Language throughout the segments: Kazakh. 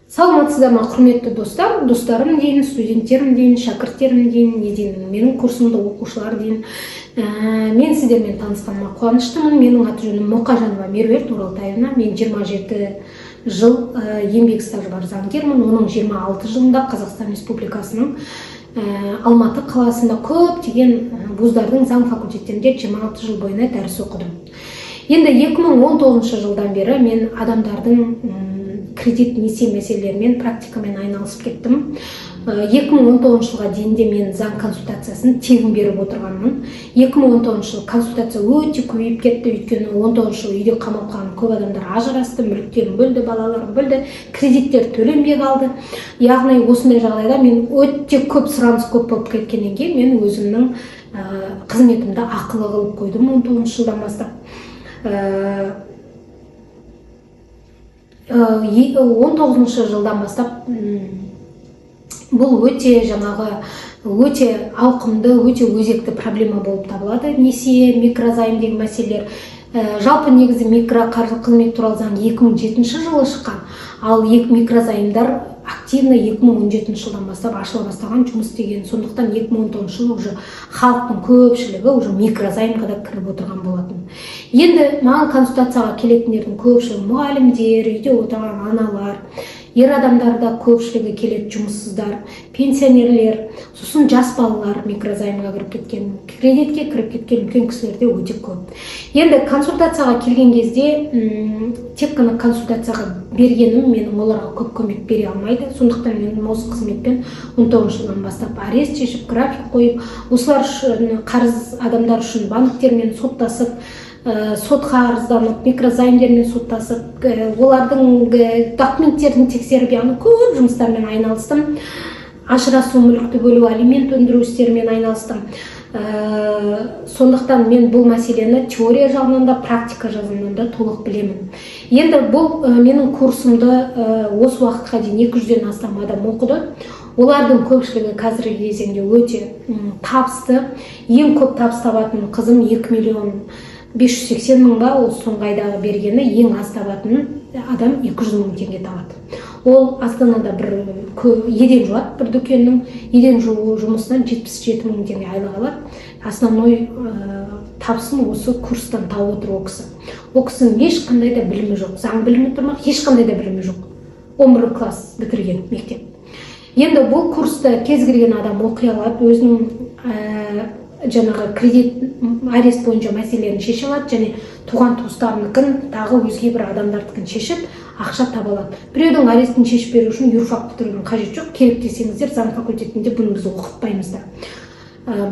Саламатсыздар ма, құрметті достар, достарым дейін, студенттерім дейін, шәкірттерім дейін, не дейін, менің курсымда оқушылар дейін. Мен сіздермен танысқаныма қуаныштымын. Менің аты жөнім Мұқажанова Меруерт Оралтаевна. Мен 27 жыл еңбек стажы бар заңгермін. Оның 26 жылында Қазақстан Республикасының Алматы қаласында көптеген вуздардың заң факультеттерінде 26 жыл бойына дәріс оқыдым. Енді 2019 жылдан бері мен адамдардың кредит несие мәселелерімен практикамен айналысып кеттім. 2019 жылға дейінде мен заң консультациясын тегін беріп отырғанмын. 2019 жыл консультация өте көбейіп кетті, өйткені 19 жыл үйде қамалып қалған көп адамдар ажырасты, мүліктерін бөлді, балаларын бөлді, кредиттер төленбей қалды. Яғни осындай жағдайда мен өте көп сұраныс көп болып кеткеннен кейін мен өзімнің қызметімді ақылы қылып қойдым 19 жылдан бастап. 19 жылдан бастап бұл өте өте ауқымды, өте өзекті проблема болып табылады. Несие, микрозайм деген мәселелер. Жалпы негізі микроқаржы қызмет туралы заң 2007 жылы шыққан, ал микрозаймдар активно 2017 жылдан бастап ашыла бастаған, жұмыс істеген. Сондықтан 2019 жылы уже халықтың көпшілігі уже микрозаймға да кіріп отырған болатын. Енді маған консультацияға келетіндердің көпшілігі мұғалімдер, үйде отырған аналар, ер адамдарда көпшілігі келеді, жұмыссыздар, пенсионерлер, сосын жас балалар микрозаймға кіріп кеткен, кредитке кіріп кеткен үлкен кісілерде өте көп. Енді консультацияға келген кезде тек қана консультацияға бергенім менің оларға көп көмек бере алмайды. Сондықтан мен осы қызметпен 19 жылдан бастап арест шешіп, график қойып, осылар үшін қарыз адамдар үшін банктермен соттасып, сотқа арызданып, микрозаймдермен соттасып, олардың документтерін тексеріп, яғни көп жұмыстармен айналыстым. Ажырасу, мүлікті бөлу, алимент өндіру істерімен айналыстым. Сондықтан мен бұл мәселені теория жағынан да, практика жағынан да толық білемін. Енді бұл менің курсымды осы уақытқа дейін 200-ден астам адам оқыды. Олардың көпшілігі қазіргі кезеңде өте табысты. Ең көп табыс табатын қызым 2.580.000 ба, ол соңғы айдағы бергені, ең аз табатын адам 200.000 теңге табады. Ол Астанада бір еден жуады, бір дүкеннің еден жуу жұмысынан 77.000 теңге айлық алады. Основной табысын осы курстан тауып отыр ол кісі. Ол кісінің ешқандай да білімі жоқ, заң білімі тұрмақ, ешқандай да білімі жоқ. 11 класс бітірген мектеп. Енді бұл курсты кез келген адам оқи алады, өзінің жаңағы кредит арест бойынша мәселелерін шеше алады, және туған туыстарыныкін, тағы өзге бір адамдардыкін шешіп, ақша таба алады. Біреудің арестін шешіп беру үшін юрфак бітірудің қажет жоқ. Керек десеңіздер, заң факультетінде бұны біз оқытпаймыздар.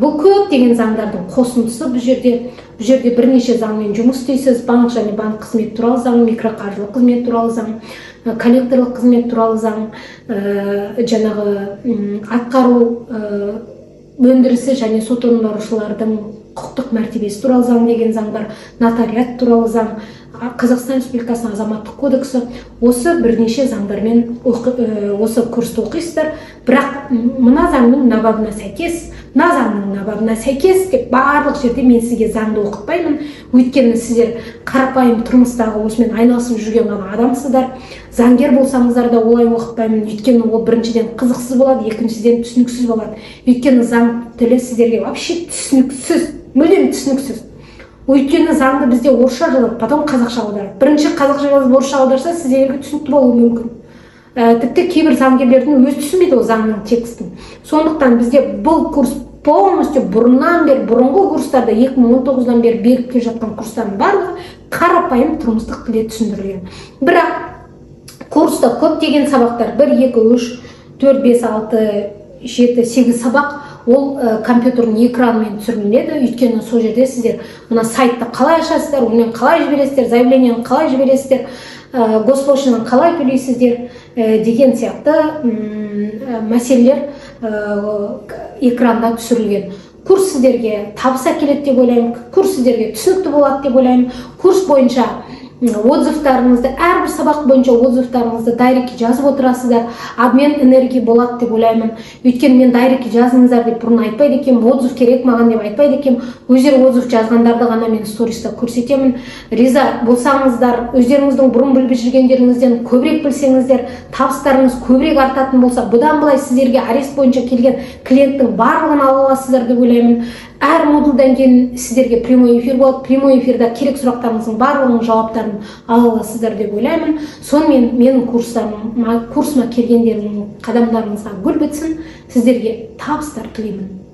Бұл көп деген заңдардың қосындысы. Бұл жерде бірнеше заңмен жұмыс істейсіз. Банк және банк қызмет туралы заң, микроқаржылық қызмет туралы заң, коллекторлық қызмет туралы заң, жаңағы атқару өндірісі және сот орындаушылардың құқықтық мәртебесі туралы заң деген заңдар, нотариат туралы заң, Қазақстан Республикасының азаматтық кодексі, осы бірнеше заңдармен осы курсты оқисыздар. Бірақ мына заңның мына бабына сәйкес, мына заңның мына бабына сәйкес деп барлық жерде мен сізге заңды оқытпаймын. Өйткені сіздер қарапайым тұрмыстағы осымен айналысып жүрген ғана адамсыздар. Заңгер болсаңыздар да олай оқытпаймын. Өйткені ол біріншіден қызықсыз болады, екіншіден түсініксіз болады. Өйткені заң тілі сіздерге вообще түсініксіз, мүлдем түсініксіз. Өйткені заңды бізде орысша жазады, потом қазақша аударады. Бірінші қазақша жазып орысша аударса сіздерге түсінікті болуы мүмкін. Тіпті кейбір заңгерлердің өзі түсінбейді ол заңның текстін. Сондықтан бізде бұл курс полностью бұрынғы курстарда 2019-дан бері беріп келе жатқан курстардың барлығы қарапайым тұрмыстық тілде түсіндірілген. Бірақ курста көптеген сабақтар 1, 2, 3, 4, 5, 6, 7, 8 сабақ ол компьютердің экранымен түсіріледі. Өйткені сол жерде сіздер мына сайтты қалай ашасыздар, онымен қалай жібересіздер, заявлениені қалай жібересіздер, госпошлинаны қалай төлейсіздер деген сияқты мәселелер экранда түсірілген. Курс сіздерге табыс әкеледі деп ойлаймын, курс сіздерге түсінікті болады деп ойлаймын. Курс бойынша отзывтарыңызды, әрбір сабақ бойынша отзывтарыңызды дайрекке жазып отырасыздар. Обмен энергия болады деп ойлаймын. Өйткені мен дайрекке жазыңыздар деп бұрын айтпайды екенмін, отзыв керек маған деп айтпайды екенмін. Өздері отзыв жазғандарды ғана мен сториста көрсетемін. Риза болсаңыздар, өздеріңіздің бұрын біліп жүргендеріңізден көбірек білсеңіздер, табыстарыңыз көбірек артатын болса, бұдан былай сіздерге арест бойынша келген клиенттің барлығын ала аласыздар деп ойлаймын. Әр модульдан кейін сіздерге прямой эфир болады. Прямой эфирда керек сұрақтарыңыздың барлығының жауаптарын ала аласыздар деп ойлаймын. Сонымен менің курсыма келгендердің қадамдарыңызға гүл бітсін. Сіздерге табыстар тілеймін.